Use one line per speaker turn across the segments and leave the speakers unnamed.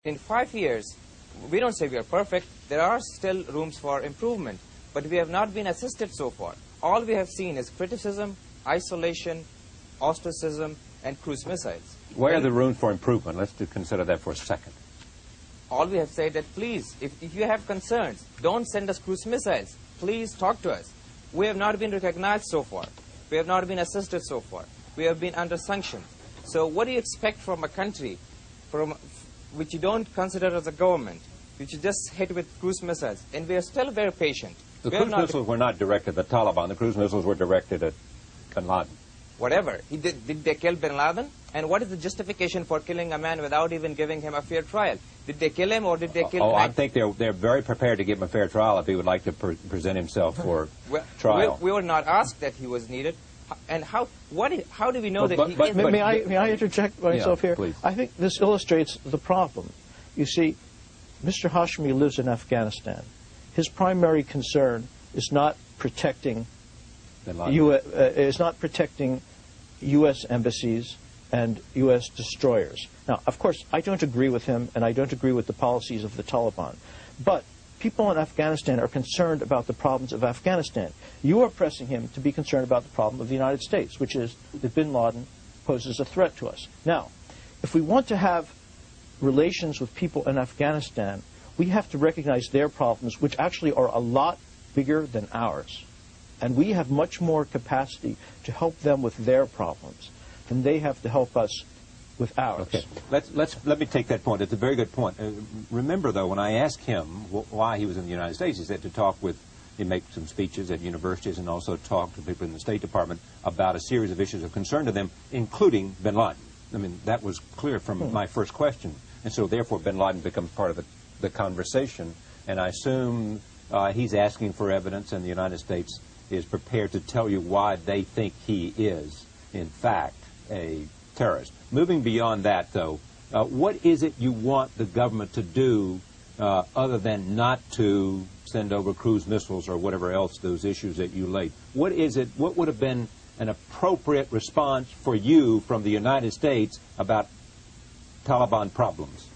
In 5 years, we don't say we are perfect. There are still rooms for improvement, but we have not been assisted so far. All we have seen is criticism, isolation, ostracism, and cruise missiles.
Where are the rooms for improvement? Let's consider that for a second.
All we have said that, please, if you have concerns, don't send us cruise missiles. Please talk to us. We have not been recognized so far. We have not been assisted so far. We have been under sanctions. So what do you expect from a country which you don't consider as a government, which you just hit with cruise missiles? And we are still very patient.
The cruise missiles were not directed at the Taliban. The cruise missiles were directed at Bin Laden.
Whatever. Did they kill Bin Laden? And what is the justification for killing a man without even giving him a fair trial? Did they kill him or did they kill him?
Oh, I think they're very prepared to give him a fair trial if he would like to present himself for trial.
We were not asked that he was needed. And how do we know that he is?
May I interject myself here?
Please.
I think this illustrates the problem. You see, Mr. Hashmi lives in Afghanistan. His primary concern is not protecting U.S. embassies and U.S. destroyers. Now, of course, I don't agree with him, and I don't agree with the policies of the Taliban. But people in Afghanistan are concerned about the problems of Afghanistan. You are pressing him to be concerned about the problem of the United States, which is that bin Laden poses a threat to us. Now, if we want to have relations with people in Afghanistan, we have to recognize their problems, which actually are a lot bigger than ours. And we have much more capacity to help them with their problems than they have to help us with ours.
Okay. Let me take that point. It's a very good point. Remember, though, when I asked him why he was in the United States, he said to talk with, he make some speeches at universities and also talk to people in the State Department about a series of issues of concern to them, including bin Laden. I mean, that was clear from my first question. And so, therefore, bin Laden becomes part of the conversation. And I assume he's asking for evidence, and the United States is prepared to tell you why they think he is, in fact, a terrorist. Moving beyond that, though, what is it you want the government to do other than not to send over cruise missiles or whatever else, those issues that you laid? What is it, what would have been an appropriate response for you from the United States about Taliban problems?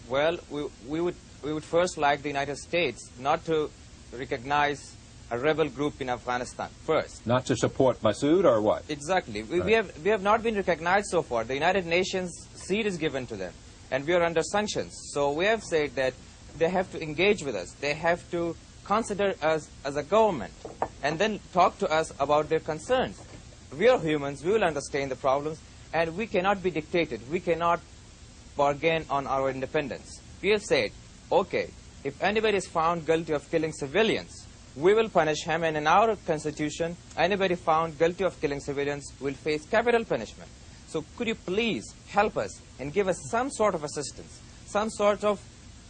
Well, we would first like the United States not to recognize a rebel group in Afghanistan first.
Not to support Massoud or what?
Exactly. We have not been recognized so far. The United Nations seat is given to them, and we are under sanctions. So we have said that they have to engage with us. They have to consider us as a government and then talk to us about their concerns. We are humans. We will understand the problems, and we cannot be dictated. We cannot bargain on our independence. We have said, okay, if anybody is found guilty of killing civilians, we will punish him, and in our constitution, anybody found guilty of killing civilians will face capital punishment. So could you please help us and give us some sort of assistance, some sort of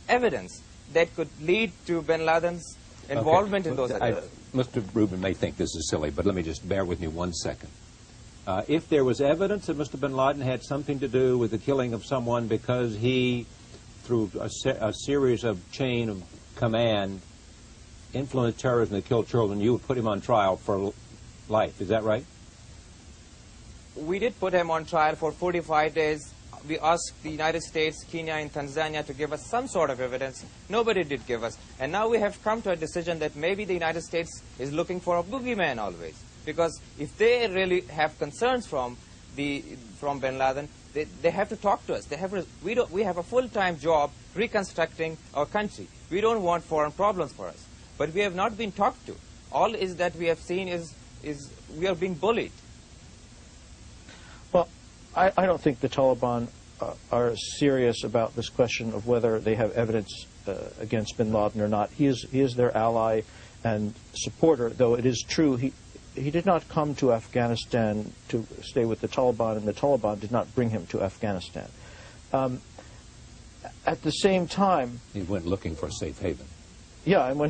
evidence that could lead to bin Laden's involvement in those activities?
Mr. Rubin may think this is silly, but let me just bear with me 1 second. If there was evidence that Mr. bin Laden had something to do with the killing of someone because he, through a series of chain of command, influenced terrorism that killed children, you would put him on trial for life. Is that right?
We did put him on trial for 45 days. We asked the United States, Kenya, and Tanzania to give us some sort of evidence. Nobody did give us. And now we have come to a decision that maybe the United States is looking for a boogeyman always. Because if they really have concerns from bin Laden, they have to talk to us. We have a full-time job reconstructing our country. We don't want foreign problems for us. But we have not been talked to. All is that we have seen is we are being bullied.
Well, I don't think the Taliban are serious about this question of whether they have evidence against bin Laden or not. He is their ally and supporter, though it is true he did not come to Afghanistan to stay with the Taliban, and the Taliban did not bring him to Afghanistan. At the same time,
he went looking for a safe haven.
Yeah, and when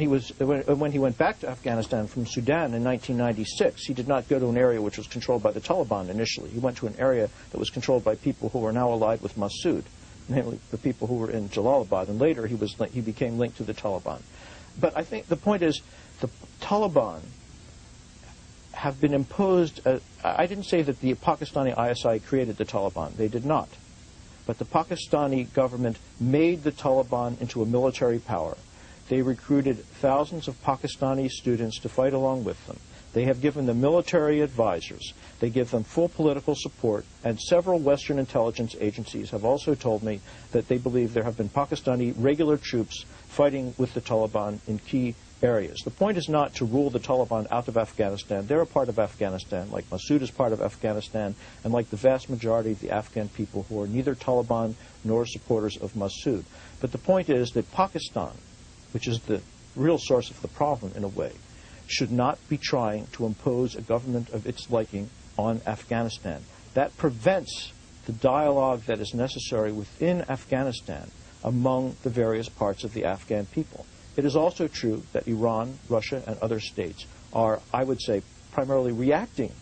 he went back to Afghanistan from Sudan in 1996, he did not go to an area which was controlled by the Taliban initially. He went to an area that was controlled by people who are now allied with Massoud, namely the people who were in Jalalabad, and later he became linked to the Taliban. But I think the point is the Taliban have been imposed. I didn't say that the Pakistani ISI created the Taliban. They did not. but the Pakistani government made the Taliban into a military power. They recruited thousands of Pakistani students to fight along with them. They have given them military advisors. They give them full political support, and several Western intelligence agencies have also told me that they believe there have been Pakistani regular troops fighting with the Taliban in key areas. The point is not to rule the Taliban out of Afghanistan. They're a part of Afghanistan, like Massoud is part of Afghanistan, and like the vast majority of the Afghan people who are neither Taliban nor supporters of Massoud. But the point is that Pakistan, which is the real source of the problem in a way, should not be trying to impose a government of its liking on Afghanistan. That prevents the dialogue that is necessary within Afghanistan among the various parts of the Afghan people. It is also true that Iran, Russia, and other states are, I would say, primarily reacting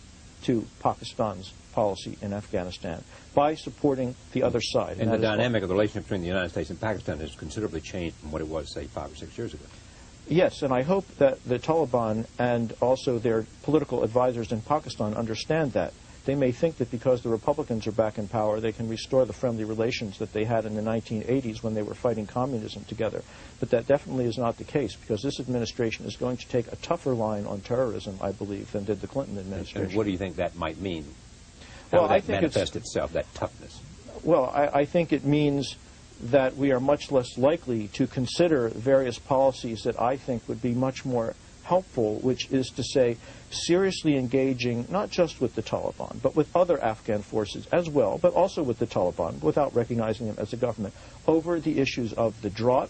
to Pakistan's policy in Afghanistan by supporting the other side.
And the dynamic of the relationship between the United States and Pakistan has considerably changed from what it was, say, 5 or 6 years ago.
Yes, and I hope that the Taliban and also their political advisors in Pakistan understand that. They may think that because the Republicans are back in power, they can restore the friendly relations that they had in the 1980s when they were fighting communism together. But that definitely is not the case, because this administration is going to take a tougher line on terrorism, I believe, than did the Clinton administration.
And what do you think that might mean? How would that manifest itself, that toughness?
Well, I think it means that we are much less likely to consider various policies that I think would be much more helpful, which is to say seriously engaging not just with the Taliban, but with other Afghan forces as well, but also with the Taliban, without recognizing them as a government, over the issues of the drought,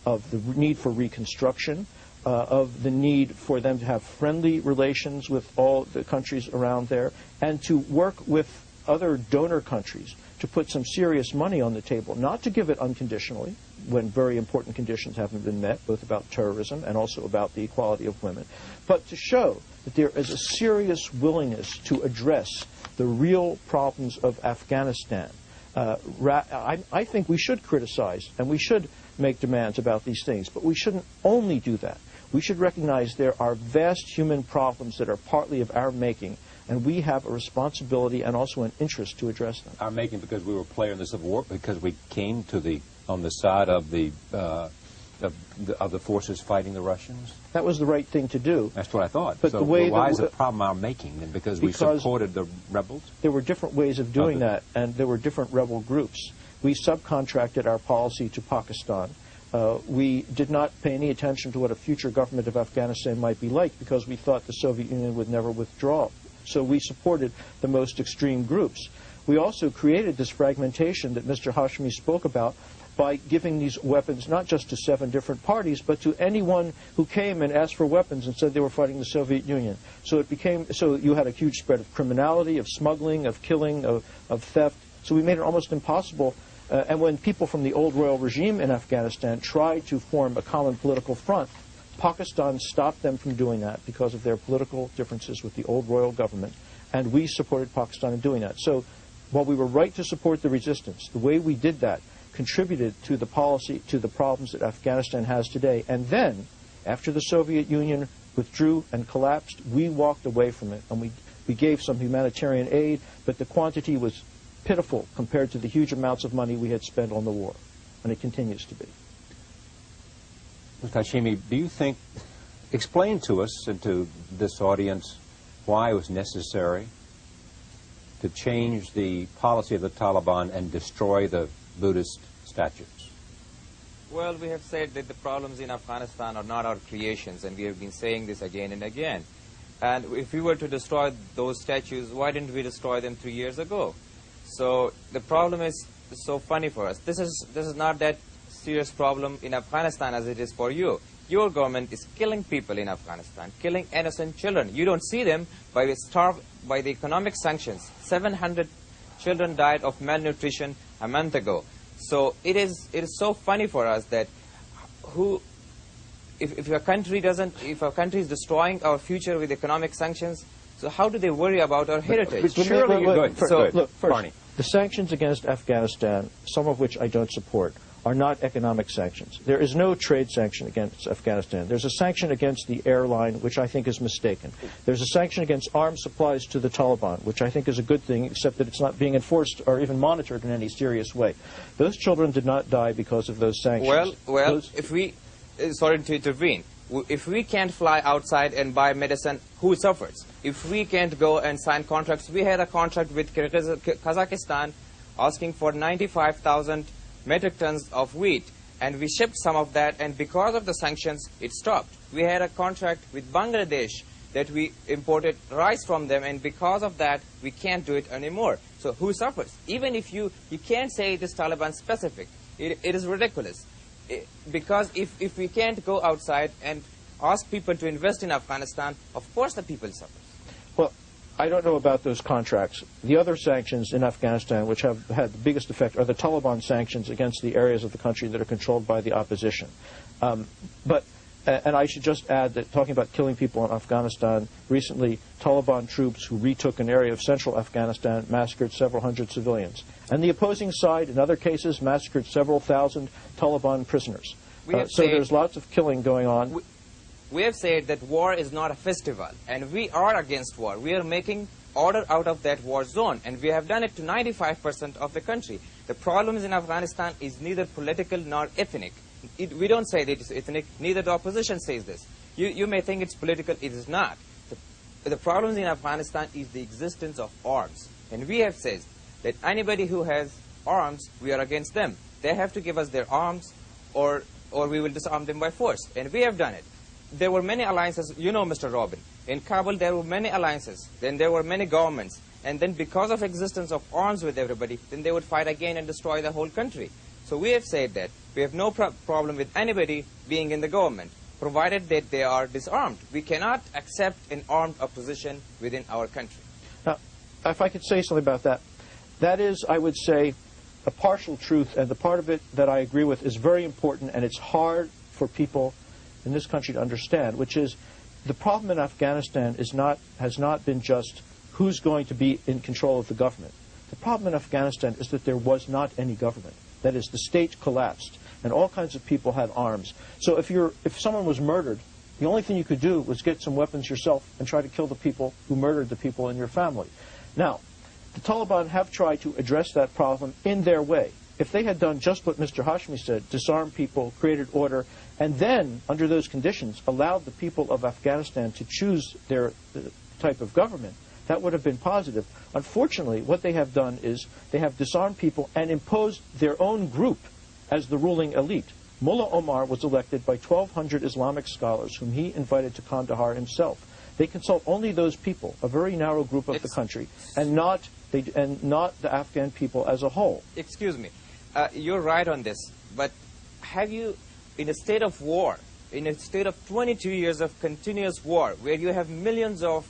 of the need for reconstruction, of the need for them to have friendly relations with all the countries around there, and to work with other donor countries to put some serious money on the table, not to give it unconditionally when very important conditions haven't been met, both about terrorism and also about the equality of women, but to show that there is a serious willingness to address the real problems of Afghanistan. I think we should criticize and we should make demands about these things, but we shouldn't only do that. We should recognize there are vast human problems that are partly of our making, and we have a responsibility and also an interest to address them.
Our making because we were a player in the Civil War, because we came to on the side of the forces fighting the Russians?
That was the right thing to do.
That's what I thought.
But
so why is the problem our making then? Because we supported the rebels?
There were different ways of doing that, and there were different rebel groups. We subcontracted our policy to Pakistan. We did not pay any attention to what a future government of Afghanistan might be like, because we thought the Soviet Union would never withdraw. So we supported the most extreme groups. We also created this fragmentation that Mr. Hashmi spoke about by giving these weapons not just to 7 different parties, but to anyone who came and asked for weapons and said they were fighting the Soviet Union. So you had a huge spread of criminality, of smuggling, of killing, of theft. So we made it almost impossible. And when people from the old royal regime in Afghanistan tried to form a common political front, Pakistan stopped them from doing that because of their political differences with the old royal government, and we supported Pakistan in doing that. So while we were right to support the resistance, the way we did that contributed to the policy, to the problems that Afghanistan has today. And then, after the Soviet Union withdrew and collapsed, we walked away from it, and we gave some humanitarian aid, but the quantity was pitiful compared to the huge amounts of money we had spent on the war, and it continues to be.
Mr. Hashmi, do you think, explain to us and to this audience why it was necessary to change the policy of the Taliban and destroy the Buddhist statues?
Well, we have said that the problems in Afghanistan are not our creations, and we have been saying this again and again. And if we were to destroy those statues, why didn't we destroy them 3 years ago? So the problem is so funny for us. This is not that serious problem in Afghanistan as it is for you. Your government is killing people in Afghanistan, killing innocent children. You don't see them by the economic sanctions. 700 children died of malnutrition a month ago. So it is so funny for us that if a country is destroying our future with economic sanctions, so how do they worry about our heritage?
Look, first, the sanctions against Afghanistan, some of which I don't support, are not economic sanctions. There is no trade sanction against Afghanistan. There's a sanction against the airline, which I think is mistaken. There's a sanction against arms supplies to the Taliban, which I think is a good thing, except that it's not being enforced or even monitored in any serious way. Those children did not die because of those sanctions.
Well, if we, sorry to intervene, if we can't fly outside and buy medicine, who suffers? If we can't go and sign contracts, we had a contract with Kazakhstan asking for 95,000 metric tons of wheat, and we shipped some of that, and because of the sanctions, it stopped. We had a contract with Bangladesh that we imported rice from them, and because of that, we can't do it anymore. So who suffers? Even if you can't say it is Taliban specific. It is ridiculous. Because if we can't go outside and ask people to invest in Afghanistan, of course the people suffer.
Well, I don't know about those contracts. The other sanctions in Afghanistan which have had the biggest effect are the Taliban sanctions against the areas of the country that are controlled by the opposition. And I should just add that talking about killing people in Afghanistan, recently Taliban troops who retook an area of central Afghanistan massacred several hundred civilians. And the opposing side, in other cases, massacred several thousand Taliban prisoners. So there's lots of killing going on.
We have said that war is not a festival, and we are against war. We are making order out of that war zone, and we have done it to 95% of the country. The problems in Afghanistan is neither political nor ethnic. We don't say that it's ethnic, neither the opposition says this. You may think it's political, it is not. The problems in Afghanistan is the existence of arms, and we have said that anybody who has arms, we are against them. They have to give us their arms, or we will disarm them by force, and we have done it. There were many alliances, you know, Mr. Robin. In Kabul, there were many alliances. Then there were many governments. And then because of existence of arms with everybody, then they would fight again and destroy the whole country. So we have said that we have no problem with anybody being in the government, provided that they are disarmed. We cannot accept an armed opposition within our country.
Now, if I could say something about that, that is, I would say, a partial truth, and the part of it that I agree with is very important, and it's hard for people in this country to understand, which is the problem in Afghanistan has not been just who's going to be in control of the government. The problem in Afghanistan is that there was not any government. That is, the state collapsed, and all kinds of people had arms. So if someone was murdered, the only thing you could do was get some weapons yourself and try to kill the people who murdered the people in your family. Now, the Taliban have tried to address that problem in their way. If they had done just what Mr. Hosni said, disarm people, created order, and then, under those conditions, allowed the people of Afghanistan to choose their type of government, that would have been positive. Unfortunately, what they have done is they have disarmed people and imposed their own group as the ruling elite. Mullah Omar was elected by 1,200 Islamic scholars whom he invited to Kandahar himself. They consult only those people, a very narrow group of the country, and not the Afghan people as a whole.
Excuse me. You're right on this, but have you, in a state of war, in a state of 22 years of continuous war, where you have millions of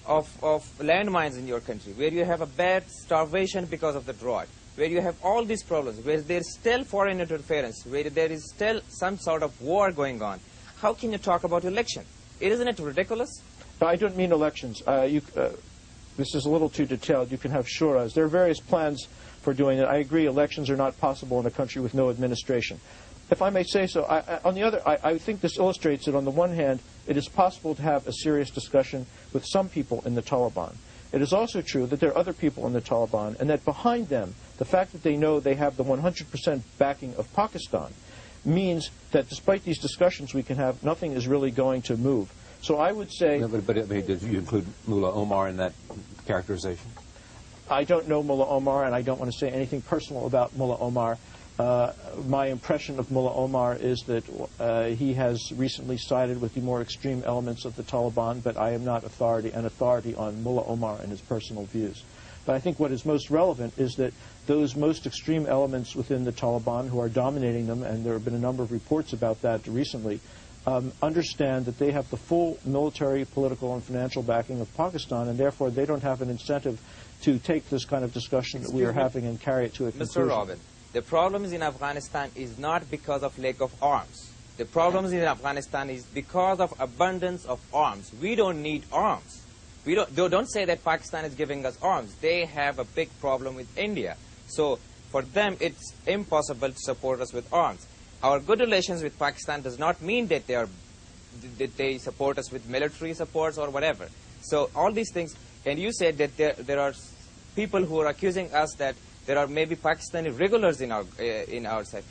landmines in your country, where you have a bad starvation because of the drought, where you have all these problems, where there is still foreign interference, where there is still some sort of war going on, how can you talk about election? Isn't it ridiculous?
I don't mean elections. This is a little too detailed. You can have shuras. There are various plans for doing it. I agree elections are not possible in a country with no administration. If I may say so, I think this illustrates that on the one hand, it is possible to have a serious discussion with some people in the Taliban. It is also true that there are other people in the Taliban, and that behind them, the fact that they know they have the 100% backing of Pakistan means that despite these discussions we can have, nothing is really going to move. So I would say...
But did you include Mullah Omar in that characterization?
I don't know Mullah Omar, and I don't want to say anything personal about Mullah Omar. My impression of Mullah Omar is that he has recently sided with the more extreme elements of the Taliban, but I am not an authority on Mullah Omar and his personal views. But I think what is most relevant is that those most extreme elements within the Taliban who are dominating them, and there have been a number of reports about that recently, understand that they have the full military, political, and financial backing of Pakistan, and therefore they don't have an incentive to take this kind of discussion that we are having and carry it to a conclusion.
Mr. Robin, the problems in Afghanistan is not because of lack of arms. The problems in Afghanistan is because of abundance of arms. We don't need arms. Don't say that Pakistan is giving us arms. They have a big problem with India. So for them it's impossible to support us with arms. Our good relations with Pakistan does not mean that they support us with military supports or whatever. So all these things, and you said that there are people who are accusing us that there are maybe Pakistani regulars in our side.